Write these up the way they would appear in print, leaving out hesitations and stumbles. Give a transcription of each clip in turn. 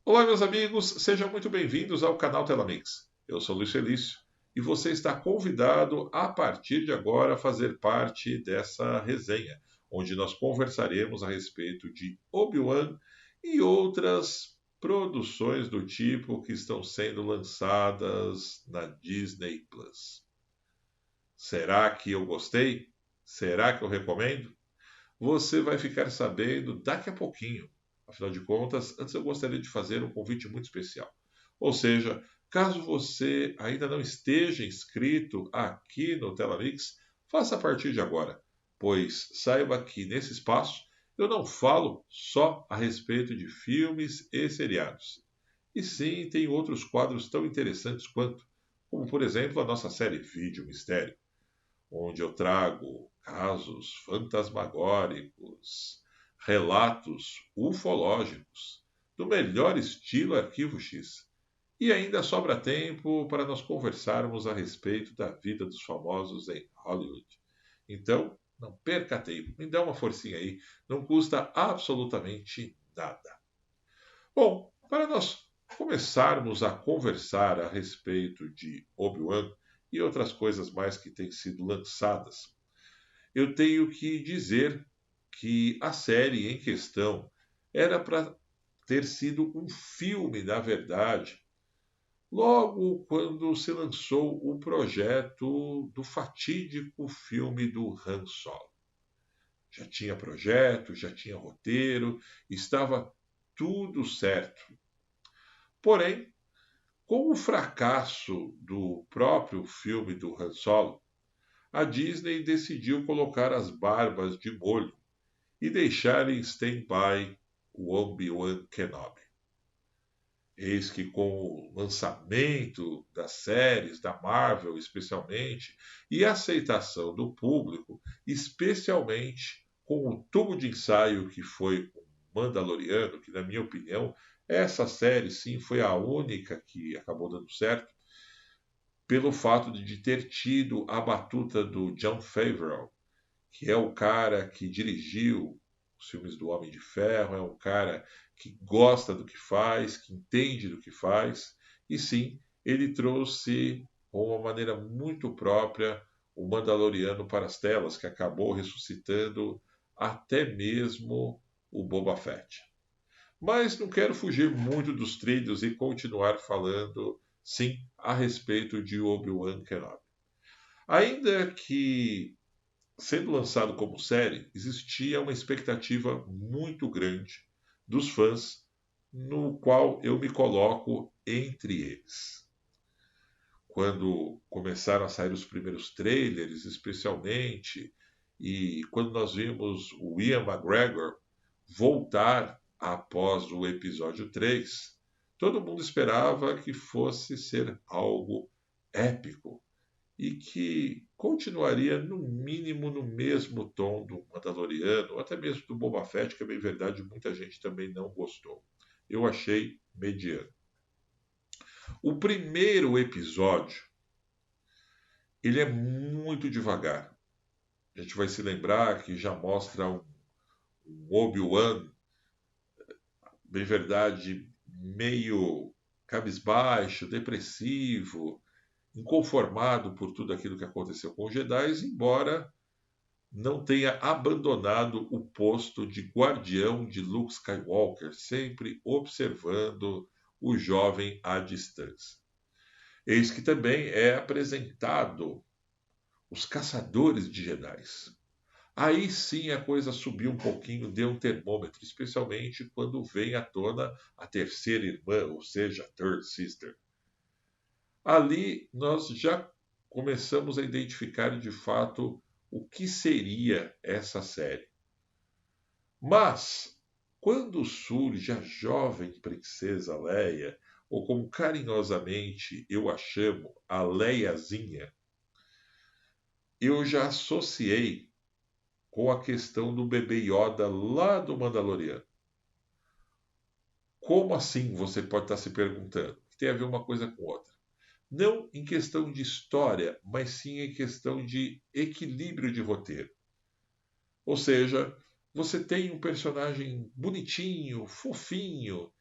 Olá, meus amigos, sejam muito bem-vindos ao canal Telamix. Eu sou Luiz Felício e você está convidado a partir de agora a fazer parte dessa resenha, onde nós conversaremos a respeito de Obi-Wan e outras produções do tipo que estão sendo lançadas na Disney Plus. Será que eu gostei? Será que eu recomendo? Você vai ficar sabendo daqui a pouquinho. Afinal de contas, antes eu gostaria de fazer um convite muito especial. Ou seja, caso você ainda não esteja inscrito aqui no Telamix, faça a partir de agora, pois saiba que nesse espaço eu não falo só a respeito de filmes e seriados. E sim, tem outros quadros tão interessantes quanto, como por exemplo a nossa série Vídeo Mistério, onde eu trago casos fantasmagóricos, relatos ufológicos, do melhor estilo Arquivo X. E ainda sobra tempo para nós conversarmos a respeito da vida dos famosos em Hollywood. Então, não perca tempo, me dá uma forcinha aí, não custa absolutamente nada. Bom, para nós começarmos a conversar a respeito de Obi-Wan e outras coisas mais que têm sido lançadas, eu tenho que dizer que a série em questão era para ter sido um filme, na verdade, logo quando se lançou o projeto do fatídico filme do Han Solo. Já tinha projeto, já tinha roteiro, estava tudo certo. Porém, com o fracasso do próprio filme do Han Solo, a Disney decidiu colocar as barbas de molho e deixar em stand-by o Obi-Wan Kenobi. Eis que com o lançamento das séries da Marvel, especialmente, e a aceitação do público, especialmente com o tubo de ensaio que foi o Mandaloriano, que na minha opinião, essa série sim foi a única que acabou dando certo, pelo fato de ter tido a batuta do Jon Favreau, que é o cara que dirigiu os filmes do Homem de Ferro, é um cara que gosta do que faz, que entende do que faz, e sim, ele trouxe com uma maneira muito própria o Mandaloriano para as telas, que acabou ressuscitando até mesmo o Boba Fett. Mas não quero fugir muito dos trilhos e continuar falando, sim, a respeito de Obi-Wan Kenobi. Ainda que sendo lançado como série, existia uma expectativa muito grande dos fãs, no qual eu me coloco entre eles. Quando começaram a sair os primeiros trailers, especialmente, e quando nós vimos o Ian McGregor voltar após o episódio 3, todo mundo esperava que fosse ser algo épico, e que continuaria, no mínimo, no mesmo tom do Mandaloriano, ou até mesmo do Boba Fett, que é bem verdade, muita gente também não gostou. Eu achei mediano. O primeiro episódio, ele é muito devagar. A gente vai se lembrar que já mostra um Obi-Wan, bem verdade, meio cabisbaixo, depressivo, inconformado por tudo aquilo que aconteceu com os Jedi, embora não tenha abandonado o posto de guardião de Luke Skywalker, sempre observando o jovem à distância. Eis que também é apresentado os caçadores de Jedi. Aí sim a coisa subiu um pouquinho, deu um termômetro, especialmente quando vem à tona a terceira irmã, ou seja, a Third Sister. Ali nós já começamos a identificar de fato o que seria essa série. Mas, quando surge a jovem princesa Leia, ou como carinhosamente eu a chamo, a Leiazinha, eu já associei com a questão do bebê Yoda lá do Mandaloriano. Como assim, você pode estar se perguntando? Tem a ver uma coisa com outra. Não em questão de história, mas sim em questão de equilíbrio de roteiro. Ou seja, você tem um personagem bonitinho, fofinho,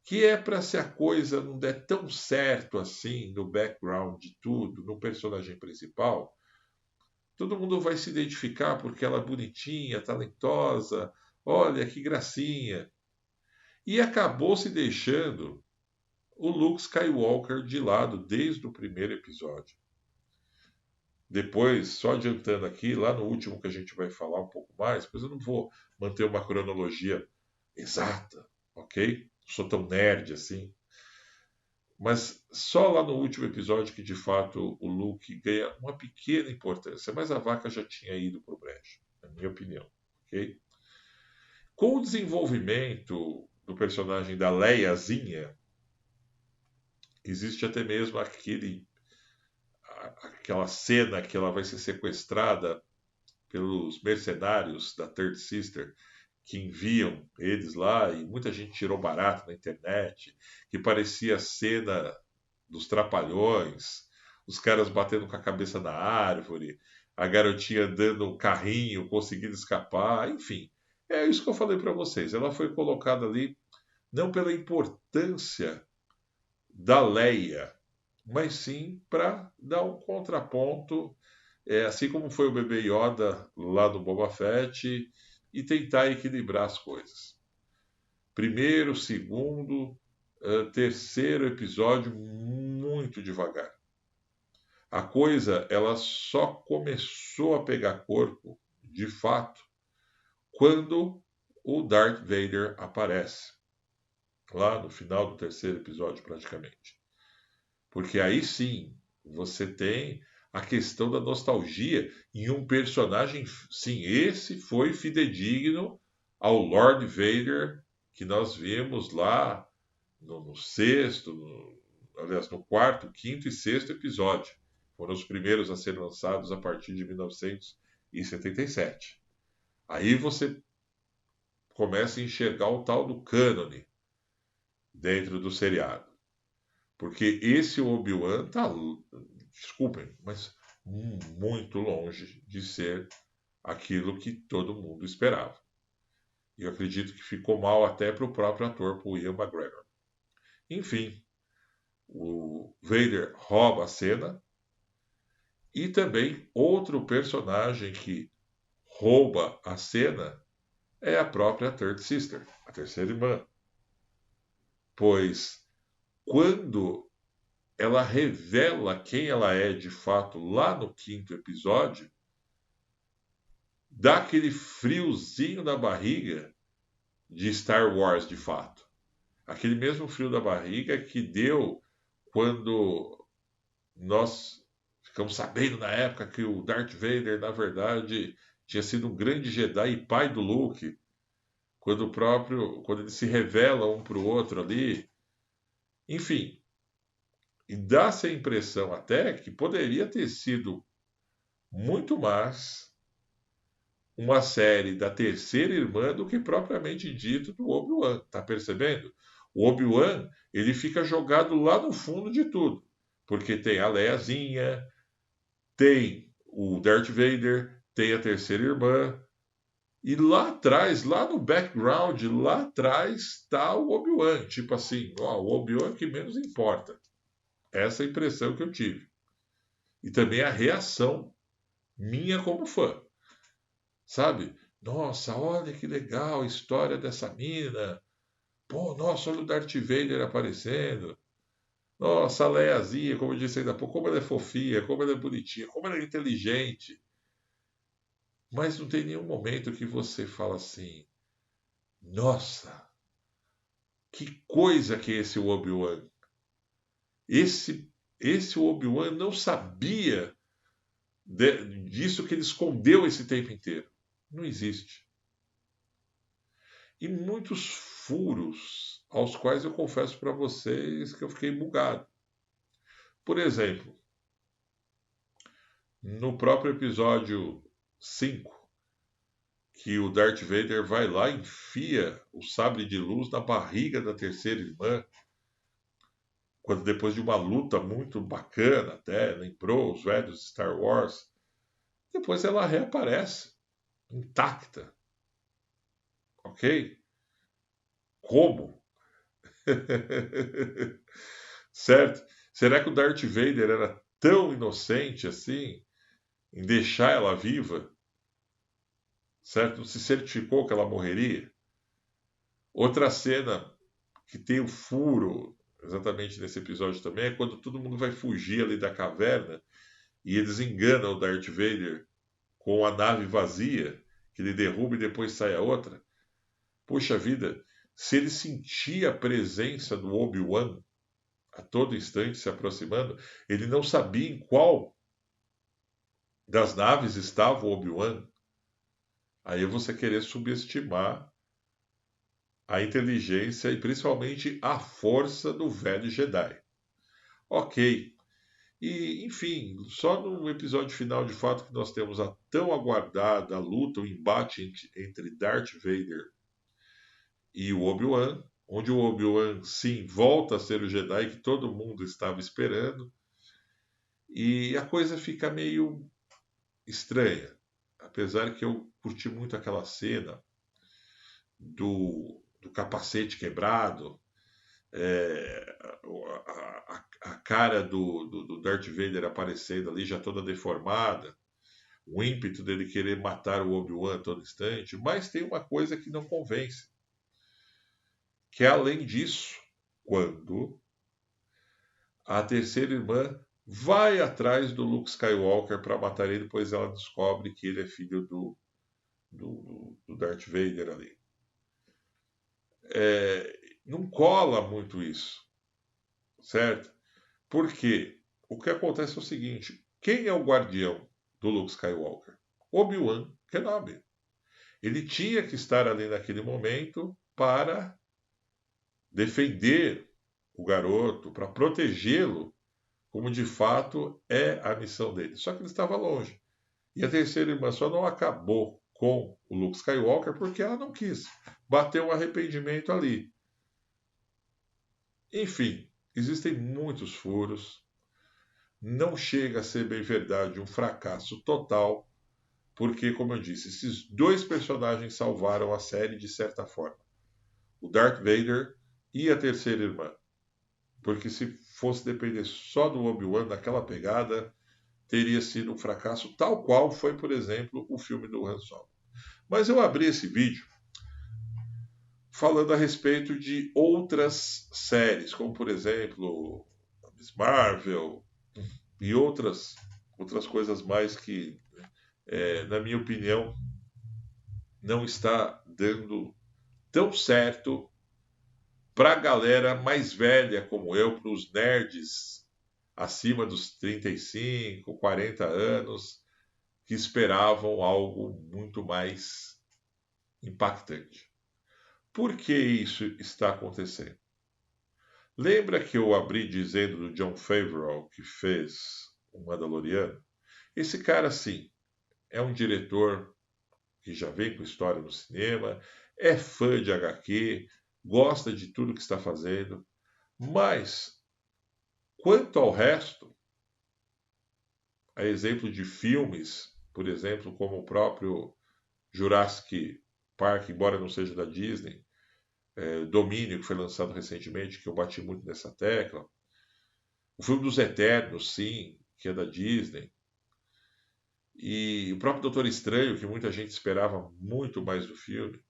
que é para se a coisa não der tão certo assim no background de tudo, no personagem principal, todo mundo vai se identificar porque ela é bonitinha, talentosa, olha que gracinha. E acabou se deixando o Luke Skywalker de lado desde o primeiro episódio. Depois, só adiantando aqui, lá no último que a gente vai falar um pouco mais, pois eu não vou manter uma cronologia exata, ok? Não sou tão nerd assim. Mas só lá no último episódio que de fato o Luke ganha uma pequena importância, mas a vaca já tinha ido para o brejo, na minha opinião, ok? Com o desenvolvimento do personagem da Leiazinha, existe até mesmo aquela cena que ela vai ser sequestrada pelos mercenários da Third Sister que enviam eles lá e muita gente tirou barato na internet, que parecia a cena dos Trapalhões, os caras batendo com a cabeça na árvore, a garotinha andando um carrinho, conseguindo escapar, enfim. É isso que eu falei para vocês. Ela foi colocada ali não pela importância da Leia, mas sim para dar um contraponto, assim como foi o bebê Yoda lá no Boba Fett, e tentar equilibrar as coisas. Primeiro, segundo, terceiro episódio, muito devagar. A coisa ela só começou a pegar corpo, de fato, quando o Darth Vader aparece. Lá no final do terceiro episódio, praticamente. Porque aí sim, você tem a questão da nostalgia em um personagem. Sim, esse foi fidedigno ao Lord Vader que nós vimos lá no sexto, aliás, no quarto, quinto e sexto episódio. Foram os primeiros a serem lançados a partir de 1977. Aí você começa a enxergar o tal do cânone dentro do seriado. Porque esse Obi-Wan tá, desculpem, mas muito longe de ser aquilo que todo mundo esperava. E eu acredito que ficou mal até para o próprio ator, para o Ian McGregor. Enfim, o Vader rouba a cena e também outro personagem que rouba a cena é a própria Third Sister, a terceira irmã. Pois quando ela revela quem ela é de fato lá no quinto episódio, dá aquele friozinho na barriga de Star Wars de fato. Aquele mesmo frio da barriga que deu quando nós ficamos sabendo na época que o Darth Vader, na verdade, tinha sido um grande Jedi e pai do Luke, quando eles se revelam um para o outro ali. Enfim, e dá-se a impressão até que poderia ter sido muito mais uma série da terceira irmã do que propriamente dito do Obi-Wan, tá percebendo? O Obi-Wan, ele fica jogado lá no fundo de tudo, porque tem a Leiazinha, tem o Darth Vader, tem a terceira irmã, e lá atrás, lá no background, lá atrás está o Obi-Wan, tipo assim, ó, o Obi-Wan é que menos importa. Essa é a impressão que eu tive. E também a reação minha como fã. Sabe? Nossa, olha que legal a história dessa mina. Pô, nossa, olha o Darth Vader aparecendo. Nossa, a Leiazinha, como eu disse ainda há pouco, como ela é fofinha, como ela é bonitinha, como ela é inteligente. Mas não tem nenhum momento que você fala assim: nossa, que coisa que é esse Obi-Wan. Esse Obi-Wan não sabia disso que ele escondeu esse tempo inteiro. Não existe. E muitos furos aos quais eu confesso para vocês que eu fiquei bugado. Por exemplo, no próprio episódio 5, que o Darth Vader vai lá e enfia o sabre de luz na barriga da terceira irmã, quando depois de uma luta muito bacana, até lembrou os velhos Star Wars, depois ela reaparece intacta. Ok? Como? Certo? Será que o Darth Vader era tão inocente assim em deixar ela viva? Certo? Não se certificou que ela morreria? Outra cena que tem o furo, exatamente nesse episódio também, é quando todo mundo vai fugir ali da caverna e eles enganam o Darth Vader com a nave vazia, que ele derruba e depois sai a outra. Poxa vida, se ele sentia a presença do Obi-Wan a todo instante se aproximando, ele não sabia em qual das naves estava o Obi-Wan. Aí você querer subestimar a inteligência e principalmente a força do velho Jedi. Ok. E, enfim, só no episódio final, de fato, que nós temos a tão aguardada luta, o embate entre Darth Vader e o Obi-Wan, onde o Obi-Wan, sim, volta a ser o Jedi que todo mundo estava esperando, e a coisa fica meio estranha. Apesar que eu curti muito aquela cena do capacete quebrado, a cara do Darth Vader aparecendo ali já toda deformada, o ímpeto dele querer matar o Obi-Wan a todo instante, mas tem uma coisa que não convence, que é além disso, quando a terceira irmã vai atrás do Luke Skywalker para matar ele, pois ela descobre que ele é filho do Darth Vader ali. Não cola muito isso, certo? Porque o que acontece é o seguinte: quem é o guardião do Luke Skywalker? Obi-Wan Kenobi. Ele tinha que estar ali naquele momento para defender o garoto, para protegê-lo, como de fato é a missão dele. Só que ele estava longe. E a terceira irmã só não acabou com o Luke Skywalker porque ela não quis. Bateu um arrependimento ali. Enfim, existem muitos furos. Não chega a ser bem verdade um fracasso total, porque, como eu disse, esses dois personagens salvaram a série de certa forma. O Darth Vader e a terceira irmã. Porque se fosse depender só do Obi-Wan naquela pegada, teria sido um fracasso, tal qual foi, por exemplo, o filme do Han Solo. Mas eu abri esse vídeo falando a respeito de outras séries, como por exemplo Miss Marvel e outras coisas mais que, na minha opinião, não está dando tão certo para a galera mais velha como eu, para os nerds acima dos 35, 40 anos, que esperavam algo muito mais impactante. Por que isso está acontecendo? Lembra que eu abri dizendo do Jon Favreau, que fez o Mandaloriano? Esse cara, sim, é um diretor que já vem com história no cinema, é fã de HQ, gosta de tudo que está fazendo, mas quanto ao resto, a exemplo de filmes, por exemplo, como o próprio Jurassic Park, embora não seja da Disney, Domínio, que foi lançado recentemente, que eu bati muito nessa tecla, o filme dos Eternos, sim, que é da Disney, e o próprio Doutor Estranho, que muita gente esperava muito mais do filme.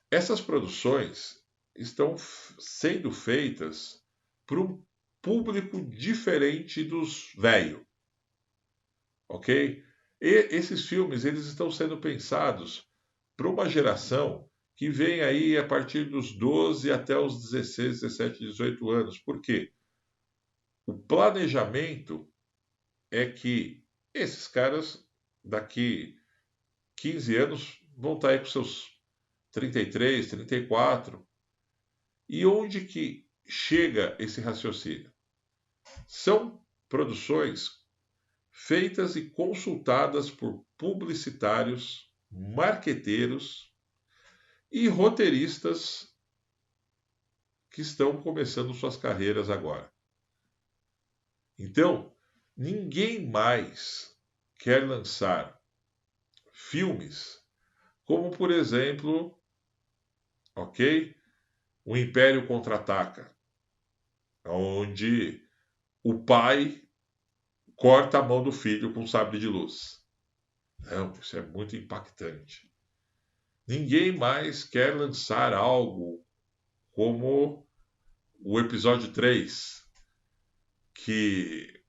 Essas produções estão sendo feitas para um público diferente dos velhos, ok? E esses filmes eles estão sendo pensados para uma geração que vem aí a partir dos 12 até os 16, 17, 18 anos. Por quê? O planejamento é que esses caras, daqui 15 anos, vão estar aí com seus 33, 34. E onde que chega esse raciocínio? São produções feitas e consultadas por publicitários, marqueteiros e roteiristas que estão começando suas carreiras agora. Então, ninguém mais quer lançar filmes como, por exemplo, ok? O Império Contra-Ataca, onde o pai corta a mão do filho com um sabre de luz. Não, isso é muito impactante. Ninguém mais quer lançar algo como o episódio 3, que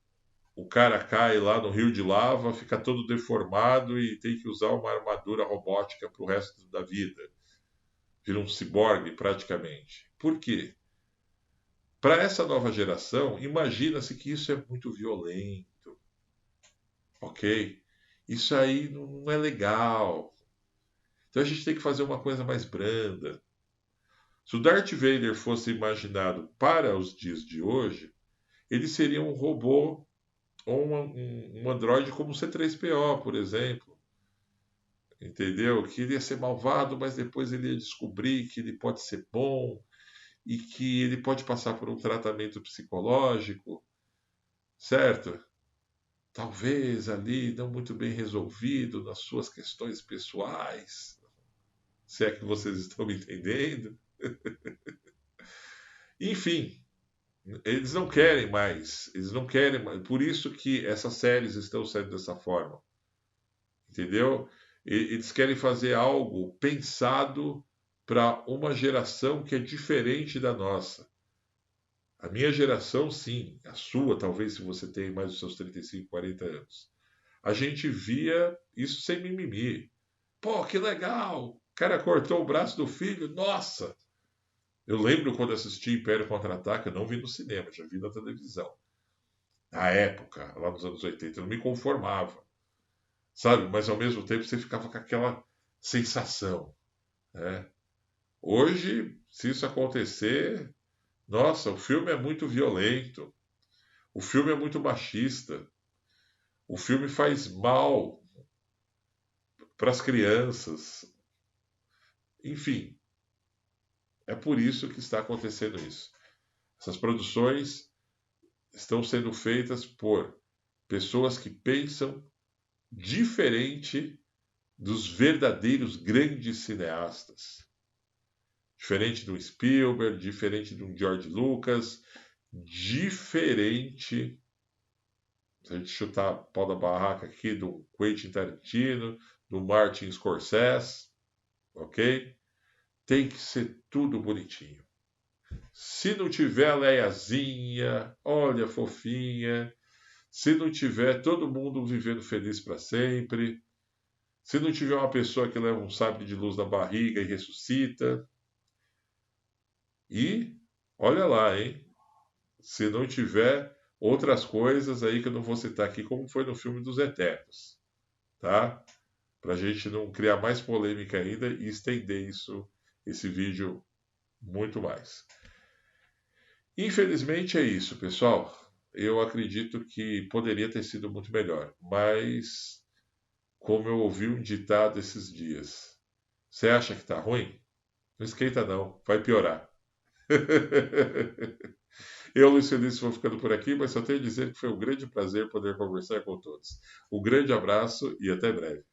o cara cai lá no rio de lava, fica todo deformado e tem que usar uma armadura robótica para o resto da vida. Vira um ciborgue praticamente. Por quê? Para essa nova geração, imagina-se que isso é muito violento, ok? Isso aí não é legal. Então a gente tem que fazer uma coisa mais branda. Se o Darth Vader fosse imaginado para os dias de hoje, ele seria um robô ou um androide como o C3PO, por exemplo. Entendeu? Que ele ia ser malvado, mas depois ele ia descobrir que ele pode ser bom e que ele pode passar por um tratamento psicológico, certo? Talvez ali não muito bem resolvido nas suas questões pessoais, se é que vocês estão me entendendo. Enfim, eles não querem mais, eles não querem mais. Por isso que essas séries estão sendo dessa forma, entendeu? Eles querem fazer algo pensado para uma geração que é diferente da nossa. A minha geração, sim, a sua, talvez, se você tem mais dos seus 35, 40 anos. A gente via isso sem mimimi. Pô, que legal! O cara cortou o braço do filho, nossa! Eu lembro quando assisti Império Contra-Ataca, eu não vi no cinema, já vi na televisão. Na época, lá nos anos 80, eu não me conformava, sabe? Mas ao mesmo tempo você ficava com aquela sensação, né? Hoje, se isso acontecer, nossa, o filme é muito violento, o filme é muito machista, o filme faz mal para as crianças, enfim, é por isso que está acontecendo isso. Essas produções estão sendo feitas por pessoas que pensam diferente dos verdadeiros grandes cineastas. Diferente do Spielberg, diferente do George Lucas, diferente, se a gente chutar pau da barraca aqui, do Quentin Tarantino, do Martin Scorsese, ok? Tem que ser tudo bonitinho. Se não tiver a Leiazinha, olha, fofinha. Se não tiver todo mundo vivendo feliz para sempre. Se não tiver uma pessoa que leva um sabre de luz na barriga e ressuscita. E, olha lá, hein? Se não tiver outras coisas aí que eu não vou citar aqui, como foi no filme dos Eternos. Tá? Para a gente não criar mais polêmica ainda e estender esse vídeo muito mais. Infelizmente é isso, pessoal. Eu acredito que poderia ter sido muito melhor, mas como eu ouvi um ditado esses dias, você acha que tá ruim? Não esquenta não, vai piorar. Eu, Luiz Felício, vou ficando por aqui, mas só tenho a dizer que foi um grande prazer poder conversar com todos. Um grande abraço e até breve.